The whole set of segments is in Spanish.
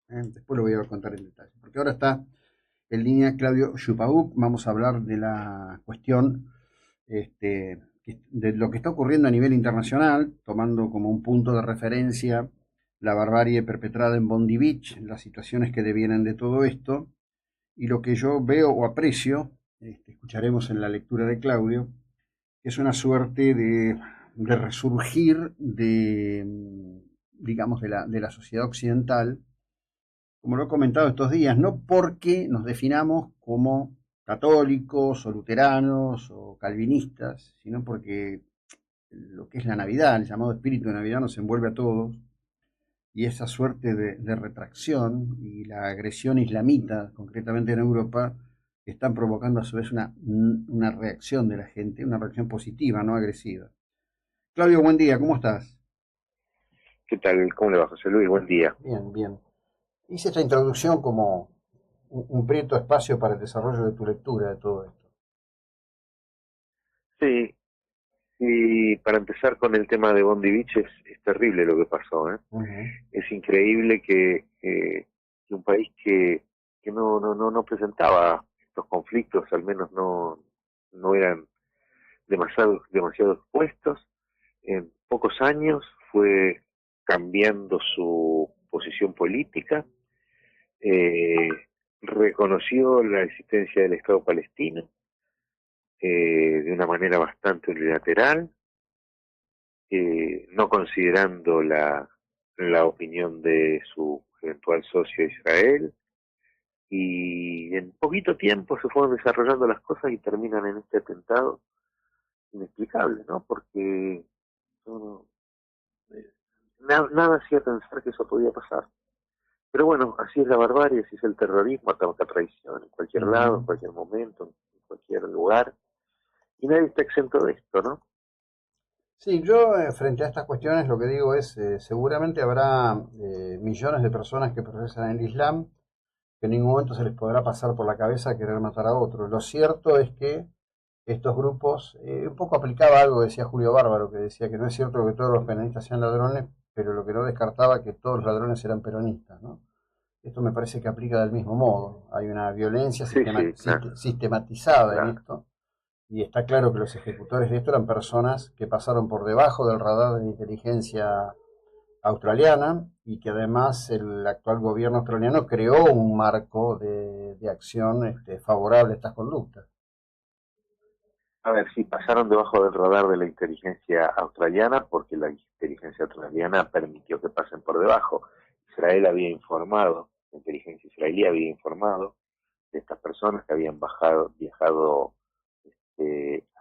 Después lo voy a contar en detalle, porque ahora está en línea Claudio Yupauk. Vamos a hablar de la cuestión de lo que está ocurriendo a nivel internacional, tomando como un punto de referencia la barbarie perpetrada en Bondi Beach, las situaciones que devienen de todo esto, y lo que yo veo o aprecio, escucharemos en la lectura de Claudio, que es una suerte de resurgir digamos, de la sociedad occidental, como lo he comentado estos días, no porque nos definamos como católicos o luteranos o calvinistas, sino porque lo que es la Navidad, el llamado espíritu de Navidad, nos envuelve a todos, y esa suerte de retracción y la agresión islamita, concretamente en Europa, están provocando a su vez una reacción de la gente, una reacción positiva, no agresiva. Claudio, buen día, ¿cómo estás? ¿Qué tal? ¿Cómo le va, José Luis? Buen día. Bien, bien. Hice esta introducción como un prieto espacio para el desarrollo de tu lectura de todo esto. Sí, y para empezar con el tema de Bondi Beach, es terrible lo que pasó, ¿eh? Ujú. Es increíble que un país que no presentaba estos conflictos, al menos no eran demasiado expuestos, en pocos años fue cambiando su posición política, eh, reconoció la existencia del Estado palestino de una manera bastante unilateral, no considerando la opinión de su eventual socio Israel, y en poquito tiempo se fueron desarrollando las cosas y terminan en este atentado inexplicable, ¿no? Porque no, eh, nada hacía pensar que eso podía pasar. Pero bueno, así es la barbarie, así es el terrorismo, ataca traición en cualquier lado, en Ujú. cualquier momento, en cualquier lugar, y nadie está exento de esto, ¿no? Sí, yo frente a estas cuestiones lo que digo es, seguramente habrá millones de personas que profesan el Islam, que en ningún momento se les podrá pasar por la cabeza querer matar a otro. Lo cierto es que estos grupos, un poco aplicaba algo que decía Julio Bárbaro, que decía que no es cierto que todos los peronistas sean ladrones, pero lo que no descartaba que todos los ladrones eran peronistas, ¿no? Esto me parece que aplica del mismo modo. Hay una violencia Sí, sí, claro, sistematizada en claro. esto, y está claro que los ejecutores de esto eran personas que pasaron por debajo del radar de la inteligencia australiana, y que además el actual gobierno australiano creó un marco de acción favorable a estas conductas. A ver, sí, pasaron debajo del radar de la inteligencia australiana porque la inteligencia australiana permitió que pasen por debajo. Israel había informado, la inteligencia israelí había informado de estas personas que habían viajado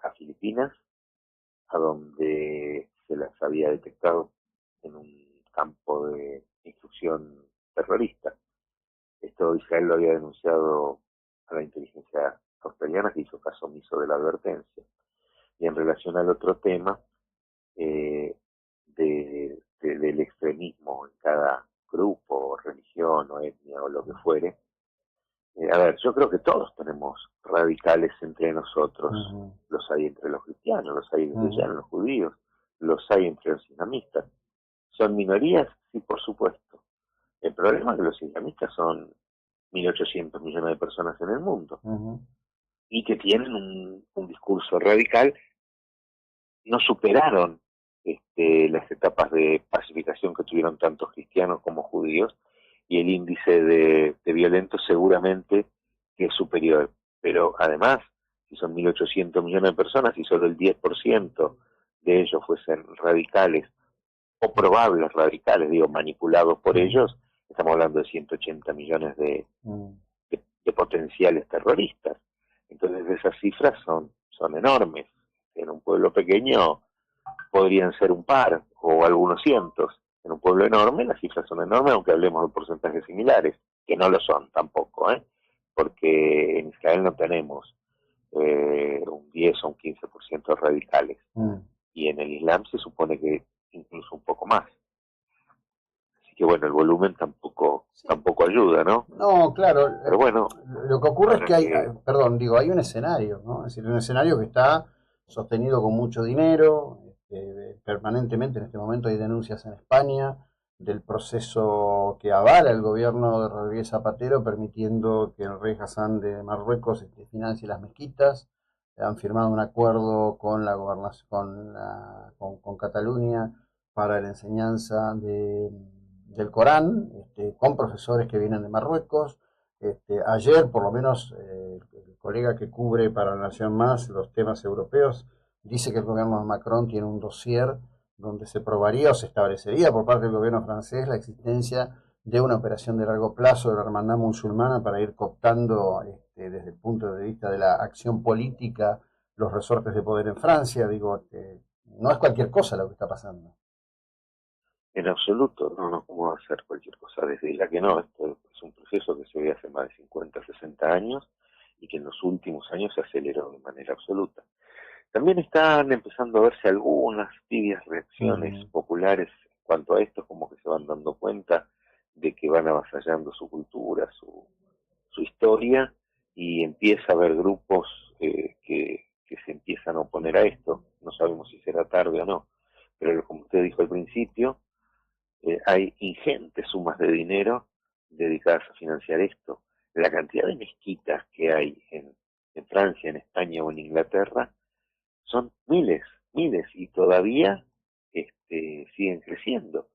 a Filipinas, a donde se las había detectado en un campo de instrucción terrorista. Esto Israel lo había denunciado a la inteligencia australiana, que hizo caso omiso de la advertencia. Y en relación al otro tema, eh, del extremismo en cada grupo, religión o etnia o lo que fuere, a ver, yo creo que todos tenemos radicales entre nosotros. Ujú, Los hay entre los cristianos, los hay desde ya ujú. en los judíos, los hay entre los islamistas. ¿Son minorías? Sí, por supuesto. El problema es que los islamistas son 1.800 millones de personas en el mundo Ujú. y que tienen un discurso radical. No superaron las etapas de pacificación que tuvieron tantos cristianos como judíos, y el índice de violentos seguramente que es superior. Pero además, si son 1.800 millones de personas y solo el 10% de ellos fuesen radicales o probables radicales, digo, manipulados por Ujú. ellos, estamos hablando de 180 millones Ujú. de potenciales terroristas. Entonces esas cifras son enormes. En un pueblo pequeño podrían ser un par o algunos cientos. En un pueblo enorme las cifras son enormes, aunque hablemos de porcentajes similares, que no lo son tampoco, ¿eh? Porque en Israel no tenemos un 10 o un 15% radicales, Ujú. y en el Islam se supone que incluso un poco más. Así que bueno, el volumen Sí. tampoco ayuda, ¿no? No, claro, Pero bueno, lo que ocurre es para que hay, que... perdón, digo, hay un escenario, ¿no? Es decir, un escenario que está sostenido con mucho dinero, permanentemente en este momento hay denuncias en España del proceso que avala el gobierno de Rodríguez Zapatero, permitiendo que el rey Hassan de Marruecos financie las mezquitas. Han firmado un acuerdo con la gobernación, con Cataluña para la enseñanza del Corán, con profesores que vienen de Marruecos. Ayer, por lo menos, el colega que cubre para la Nación Más los temas europeos dice que el gobierno de Macron tiene un dossier donde se probaría o se establecería por parte del gobierno francés la existencia de una operación de largo plazo de la hermandad musulmana para ir cooptando desde el punto de vista de la acción política los resortes de poder en Francia. Digo, no es cualquier cosa lo que está pasando. En absoluto, no, ¿cómo va a ser cualquier cosa? Desde la que no, esto es un proceso que se ve hace más de 50, 60 años y que en los últimos años se aceleró de manera absoluta. También están empezando a verse algunas tibias reacciones populares en cuanto a esto, como que se van dando cuenta de que van avasallando su cultura, su historia, y empieza a haber grupos que se empiezan a oponer a esto. No sabemos si será tarde o no, pero como usted dijo al principio, hay ingentes sumas de dinero dedicadas a financiar esto. La cantidad de mezquitas que hay en Francia, en España o en Inglaterra son miles, miles, y todavía siguen creciendo.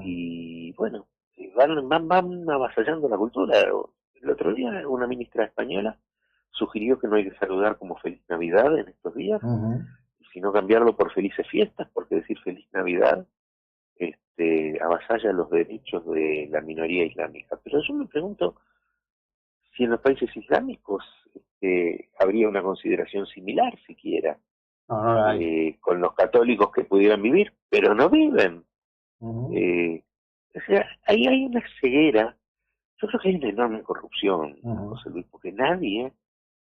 Y bueno, van avasallando la cultura. El otro día una ministra española sugirió que no hay que saludar como Feliz Navidad en estos días, sino cambiarlo por Felices Fiestas, porque decir Feliz Navidad avasalla los derechos de la minoría islámica. Pero yo me pregunto si en los países islámicos habría una consideración similar siquiera, No la hay. con los católicos que pudieran vivir, pero no viven. O sea, ahí hay una ceguera. Yo creo que hay una enorme corrupción, José Luis, porque nadie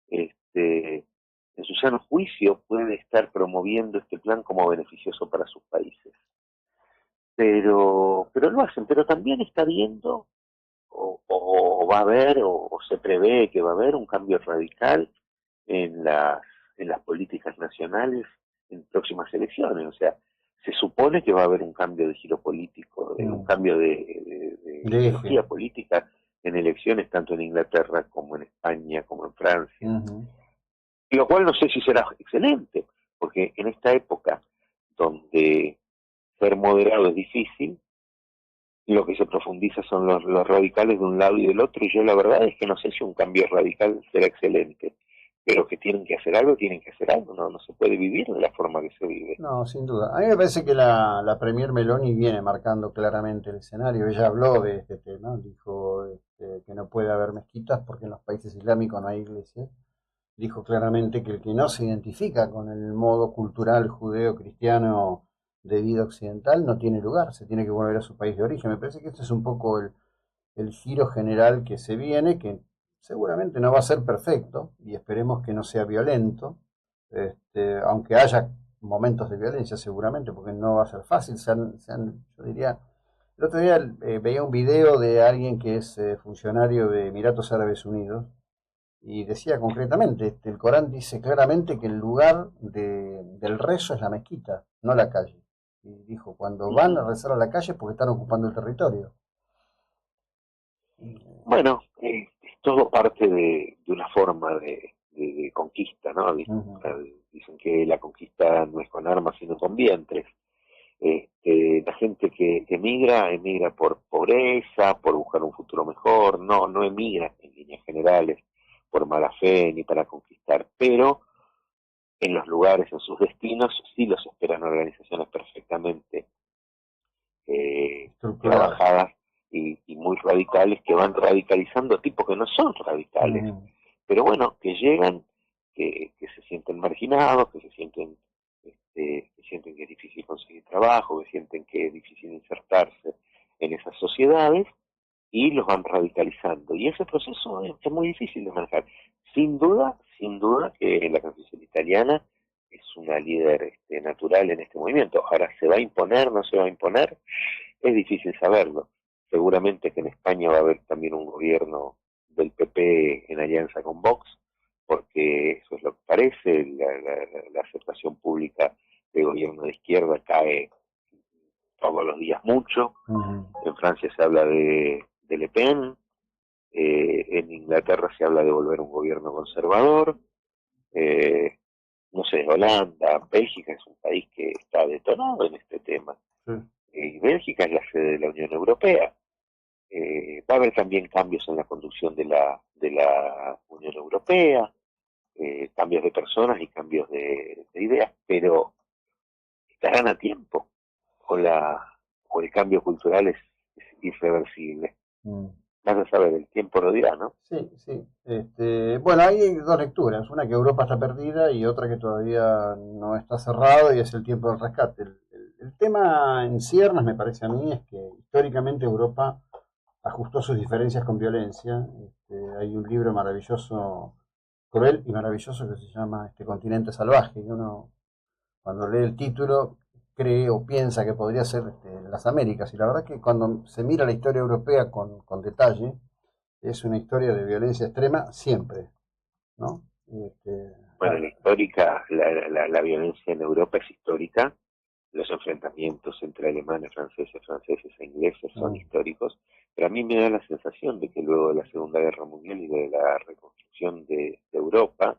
en su sano juicio puede estar promoviendo este plan como beneficioso para sus países. Pero lo hacen, pero también está viendo o va a haber o se prevé que va a haber un cambio radical en las políticas nacionales en próximas elecciones. O sea, se supone que va a haber un cambio de giro político, un cambio de ideología política en elecciones tanto en Inglaterra como en España como en Francia. Lo cual no sé si será excelente, porque en esta época donde ser moderado es difícil, lo que se profundiza son los radicales de un lado y del otro, y yo la verdad es que no sé si un cambio radical será excelente, pero que tienen que hacer algo, no se puede vivir de la forma que se vive. No, sin duda. A mí me parece que la Premier Meloni viene marcando claramente el escenario. Ella habló de este tema, dijo que no puede haber mezquitas porque en los países islámicos no hay iglesias. Dijo claramente que el que no se identifica con el modo cultural judeo-cristiano de vida occidental no tiene lugar, se tiene que volver a su país de origen. Me parece que este es un poco el giro general que se viene, que seguramente no va a ser perfecto y esperemos que no sea violento, aunque haya momentos de violencia seguramente, porque no va a ser fácil. Yo diría, el otro día veía un video de alguien que es funcionario de Emiratos Árabes Unidos y decía concretamente, el Corán dice claramente que el lugar del rezo es la mezquita, no la calle. Y dijo, cuando van a rezar a la calle es porque están ocupando el territorio. Bueno, es todo parte de una forma de conquista, ¿no? Dicen que la conquista no es con armas, sino con vientres. La gente que emigra por pobreza, por buscar un futuro mejor, no emigra en líneas generales por mala fe ni para conquistar, pero en los lugares, en sus destinos, sí los esperan organizaciones perfectamente trabajadas y muy radicales, que van radicalizando tipos que no son radicales, pero bueno, que llegan, que se sienten marginados, que sienten que es difícil conseguir trabajo, que sienten que es difícil insertarse en esas sociedades, y los van radicalizando. Y ese proceso es muy difícil de manejar. Sin duda que la canciller italiana es una líder natural en este movimiento. Ahora, ¿se va a imponer, no se va a imponer? Es difícil saberlo. Seguramente que en España va a haber también un gobierno del PP en alianza con Vox, porque eso es lo que parece. La aceptación pública del gobierno de izquierda cae todos los días mucho. Ujú. En Francia se habla de Le Pen, en Inglaterra se habla de volver a un gobierno conservador, eh, no sé, Holanda, Bélgica es un país que está detonado en este tema. Sí. Bélgica es la sede de la Unión Europea. Va a haber también cambios en la conducción de la Unión Europea, cambios de personas y cambios de ideas, pero estarán a tiempo o el cambio cultural es irreversible. Mm. Vas a saber, el tiempo lo dirá, ¿no? Sí, sí. Bueno, hay dos lecturas, una que Europa está perdida y otra que todavía no está cerrado y es el tiempo del rescate. El tema en ciernes, me parece a mí, es que históricamente Europa ajustó sus diferencias con violencia. Hay un libro maravilloso, cruel y maravilloso, que se llama Continente Salvaje, y uno cuando lee el título cree o piensa que podría ser las Américas, y la verdad es que cuando se mira la historia europea con detalle, es una historia de violencia extrema siempre, ¿no? Bueno, la histórica, la violencia en Europa es histórica, los enfrentamientos entre alemanes, franceses e ingleses son históricos, pero a mí me da la sensación de que luego de la Segunda Guerra Mundial y de la reconstrucción de Europa,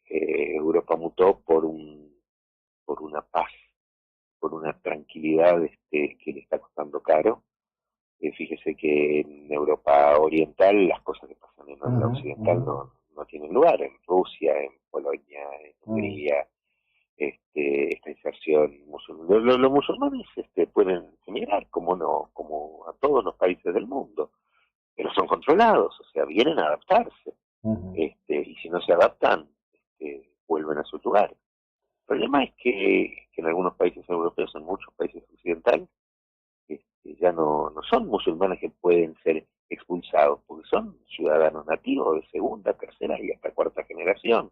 Europa mutó por una paz, por una tranquilidad que le está costando caro. Fíjese que en Europa Oriental las cosas que pasan en Europa Occidental no tienen lugar, en Rusia, en Polonia, en Hungría, esta inserción musulmana. Los musulmanes pueden emigrar, como no, como a todos los países del mundo, pero son controlados, o sea, vienen a adaptarse, y si no se adaptan, vuelven a su lugar. El problema es que en algunos países europeos, en muchos países occidentales, ya no son musulmanes que pueden ser expulsados, porque son ciudadanos nativos de segunda, tercera y hasta cuarta generación.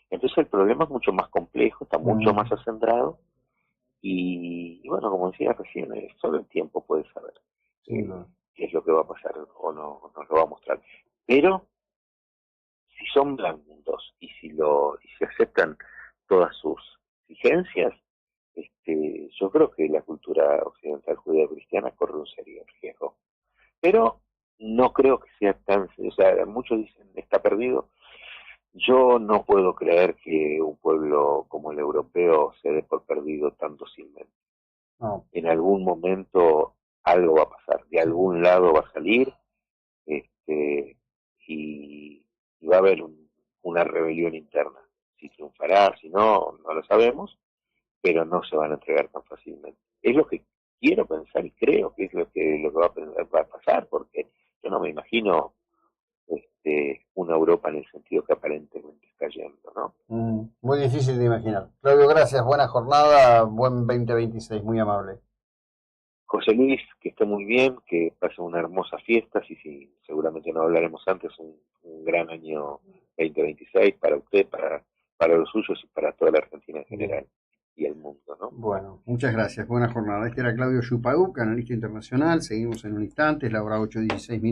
Entonces el problema es mucho más complejo, está mucho más acendrado y bueno, como decía recién, solo el tiempo puede saber qué es lo que va a pasar o no nos lo va a mostrar. Pero si son blandos y si se aceptan todas sus exigencias, yo creo que la cultura occidental judeo-cristiana corre un serio riesgo. Pero no creo que sea tan, o sea, muchos dicen está perdido. Yo no puedo creer que un pueblo como el europeo se dé por perdido tan dócilmente. No. En algún momento algo va a pasar, de algún lado va a salir, este, y va a haber una rebelión interna. Si triunfará, si no, no lo sabemos, pero no se van a entregar tan fácilmente. Es lo que quiero pensar y creo que es lo que va a pasar, porque yo no me imagino una Europa en el sentido que aparentemente está yendo, ¿no? Muy difícil de imaginar. Claudio, gracias, buena jornada, buen 2026, muy amable. José Luis, que esté muy bien, que pase una hermosa fiesta, si seguramente no hablaremos antes, un gran año 2026 para usted, para los suyos y para toda la Argentina en general y el mundo, ¿no? Bueno, muchas gracias, buena jornada. Este era Claudio Yupauk, analista internacional, seguimos en un instante, es la hora 8:16 minutos.